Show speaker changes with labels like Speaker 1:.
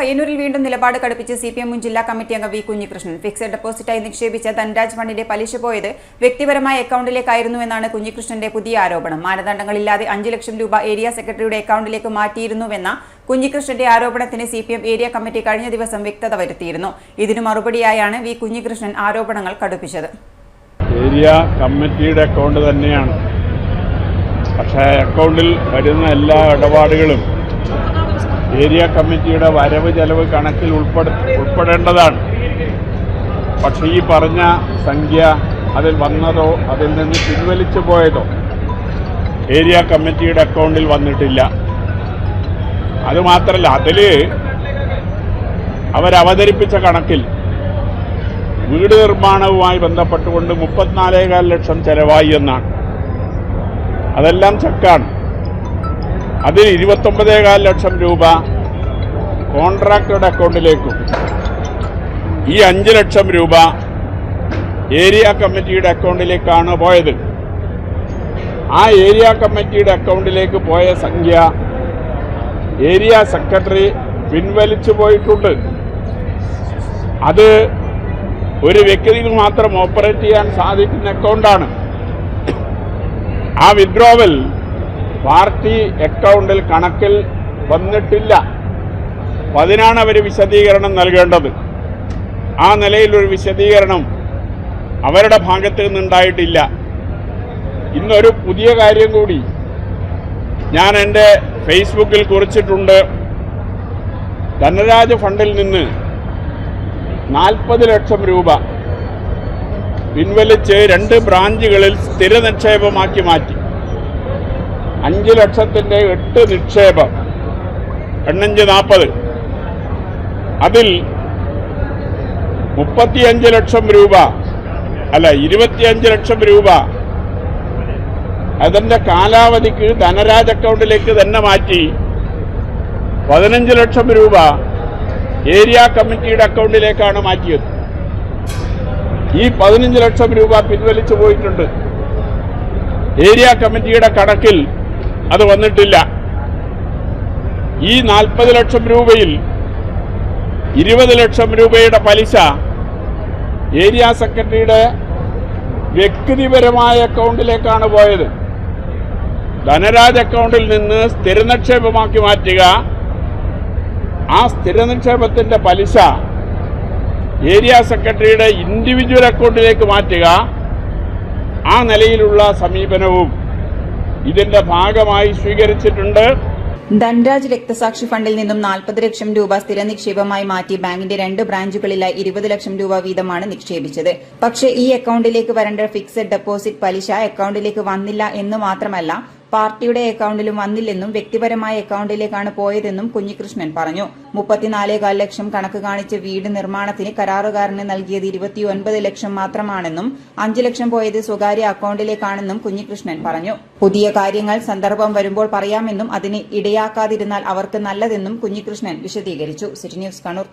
Speaker 1: പയ്യന്നൂരിൽ വീണ്ടും നിലപാട് കടുപ്പിച്ച് സിപിഎം മുൻ ജില്ലാ കമ്മിറ്റി അംഗം വി കുഞ്ഞികൃഷ്ണൻ. ഫിക്സഡ് ഡെപ്പോസിറ്റായി നിക്ഷേപിച്ച ധനരാജ് ഫണ്ടിന്റെ പലിശ പോയത് വ്യക്തിപരമായ അക്കൌണ്ടിലേക്കായിരുന്നുവെന്നാണ് കുഞ്ഞികൃഷ്ണന്റെ പുതിയ ആരോപണം. മാനദണ്ഡങ്ങളില്ലാതെ 5 ലക്ഷം രൂപ ഏരിയ സെക്രട്ടറിയുടെ അക്കൌണ്ടിലേക്ക് മാറ്റിയിരുന്നുവെന്ന കുഞ്ഞികൃഷ്ണന്റെ ആരോപണത്തിന് സിപിഎം ഏരിയ കമ്മിറ്റി കഴിഞ്ഞ ദിവസം വ്യക്തത വരുത്തിയിരുന്നു. ഇതിനു മറുപടിയായാണ് വി കുഞ്ഞികൃഷ്ണൻ ആരോപണങ്ങൾ കടുപ്പിച്ചത്.
Speaker 2: ഏരിയ കമ്മിറ്റിയുടെ അക്കൗണ്ട് തന്നെയാണ്, പക്ഷേ അക്കൗണ്ടിൽ വരുന്ന എല്ലാ ഇടപാടുകളും ഏരിയ കമ്മിറ്റിയുടെ വരവ് ചെലവ് കണക്കിൽ ഉൾപ്പെടേണ്ടതാണ്. പക്ഷേ ഈ പറഞ്ഞ സംഖ്യ അതിൽ വന്നതോ അതിൽ നിന്ന് പിൻവലിച്ചു പോയതോ ഏരിയ കമ്മിറ്റിയുടെ അക്കൗണ്ടിൽ വന്നിട്ടില്ല. അതുമാത്രമല്ല, അതിൽ അവരവതരിപ്പിച്ച കണക്കിൽ വീട് നിർമ്മാണവുമായി ബന്ധപ്പെട്ടുകൊണ്ട് 34,4 ലക്ഷം ചെലവായി എന്നാണ്. അതെല്ലാം ചെക്കാണ്. അതിൽ 29,4 ലക്ഷം രൂപ കോൺട്രാക്ടറുടെ അക്കൗണ്ടിലേക്കും ഈ 5 ലക്ഷം രൂപ ഏരിയ കമ്മിറ്റിയുടെ അക്കൗണ്ടിലേക്കാണ് പോയത്. ആ ഏരിയ കമ്മിറ്റിയുടെ അക്കൗണ്ടിലേക്ക് പോയ സംഖ്യ ഏരിയ സെക്രട്ടറി പിൻവലിച്ചു പോയിട്ടുണ്ട്. അത് ഒരു വ്യക്തിക്ക് മാത്രം ഓപ്പറേറ്റ് ചെയ്യാൻ സാധിക്കുന്ന അക്കൗണ്ടാണ്. ആ വിഡ്രോവൽ പാർട്ടി അക്കൗണ്ടിൽ കണക്കിൽ വന്നിട്ടില്ല. അതിനാണ് അവർ വിശദീകരണം നൽകേണ്ടത്. ആ നിലയിലൊരു വിശദീകരണം അവരുടെ ഭാഗത്ത് നിന്നുണ്ടായിട്ടില്ല. ഇന്നൊരു പുതിയ കാര്യം കൂടി ഞാൻ എൻ്റെ ഫേസ്ബുക്കിൽ കുറിച്ചിട്ടുണ്ട്. ധനരാജ് ഫണ്ടിൽ നിന്ന് 40 ലക്ഷം രൂപ പിൻവലിച്ച് 2 ബ്രാഞ്ചുകളിൽ സ്ഥിര നിക്ഷേപമാക്കി മാറ്റി. 5 ലക്ഷത്തിൻ്റെ 8 നിക്ഷേപം, 8×5 40. അതിൽ 35 ലക്ഷം രൂപ 25 ലക്ഷം രൂപ അതിൻ്റെ കാലാവധിക്ക് ധനരാജ് അക്കൗണ്ടിലേക്ക് തന്നെ മാറ്റി. 15 ലക്ഷം രൂപ ഏരിയ കമ്മിറ്റിയുടെ അക്കൗണ്ടിലേക്കാണ് മാറ്റിയത്. ഈ 15 ലക്ഷം രൂപ പിൻവലിച്ചു പോയിട്ടുണ്ട്. ഏരിയ കമ്മിറ്റിയുടെ കണക്കിൽ അത് വന്നിട്ടില്ല. ഈ 40 ലക്ഷം രൂപയിൽ 20 ലക്ഷം രൂപയുടെ പലിശ ഏരിയ സെക്രട്ടറിയുടെ വ്യക്തിപരമായ അക്കൗണ്ടിലേക്കാണ് പോയത്. ധനരാജ് അക്കൗണ്ടിൽ നിന്ന് സ്ഥിര നിക്ഷേപമാക്കി മാറ്റുക, ആ സ്ഥിര നിക്ഷേപത്തിൻ്റെ പലിശ ഏരിയ സെക്രട്ടറിയുടെ ഇൻഡിവിജ്വൽ അക്കൗണ്ടിലേക്ക് മാറ്റുക, ആ നിലയിലുള്ള സമീപനവും ഇതിന്റെ ഭാഗമായി സ്വീകരിച്ചിട്ടുണ്ട്.
Speaker 1: ധൻരാജ് രക്തസാക്ഷി ഫണ്ടിൽ നിന്നും 40 ലക്ഷം രൂപ സ്ഥിര നിക്ഷേപമായി മാറ്റി ബാങ്കിന്റെ 2 ബ്രാഞ്ചുകളിലായി 20 ലക്ഷം രൂപ വീതമാണ് നിക്ഷേപിച്ചത്. പക്ഷേ ഈ അക്കൌണ്ടിലേക്ക് വരേണ്ട ഫിക്സഡ് ഡെപ്പോസിറ്റ് പലിശ അക്കൌണ്ടിലേക്ക് വന്നില്ല എന്ന് മാത്രമല്ല, പാർട്ടിയുടെ അക്കൌണ്ടിലും വന്നില്ലെന്നും വ്യക്തിപരമായ അക്കൌണ്ടിലേക്കാണ് പോയതെന്നും കുഞ്ഞികൃഷ്ണൻ പറഞ്ഞു. 34,4 ലക്ഷം കണക്ക് കാണിച്ച് വീട് നിർമ്മാണത്തിന് കരാറുകാരന് നൽകിയത് 29 ലക്ഷം മാത്രമാണെന്നും 5 ലക്ഷം പോയത് സ്വകാര്യ അക്കൌണ്ടിലേക്കാണെന്നും കുഞ്ഞികൃഷ്ണൻ പറഞ്ഞു. പുതിയ കാര്യങ്ങൾ സന്ദർഭം വരുമ്പോൾ പറയാമെന്നും അതിന് ഇടയാക്കാതിരുന്നാൽ അവർക്ക് നല്ലതെന്നും കുഞ്ഞികൃഷ്ണൻ വിശദീകരിച്ചു. City news Kannur.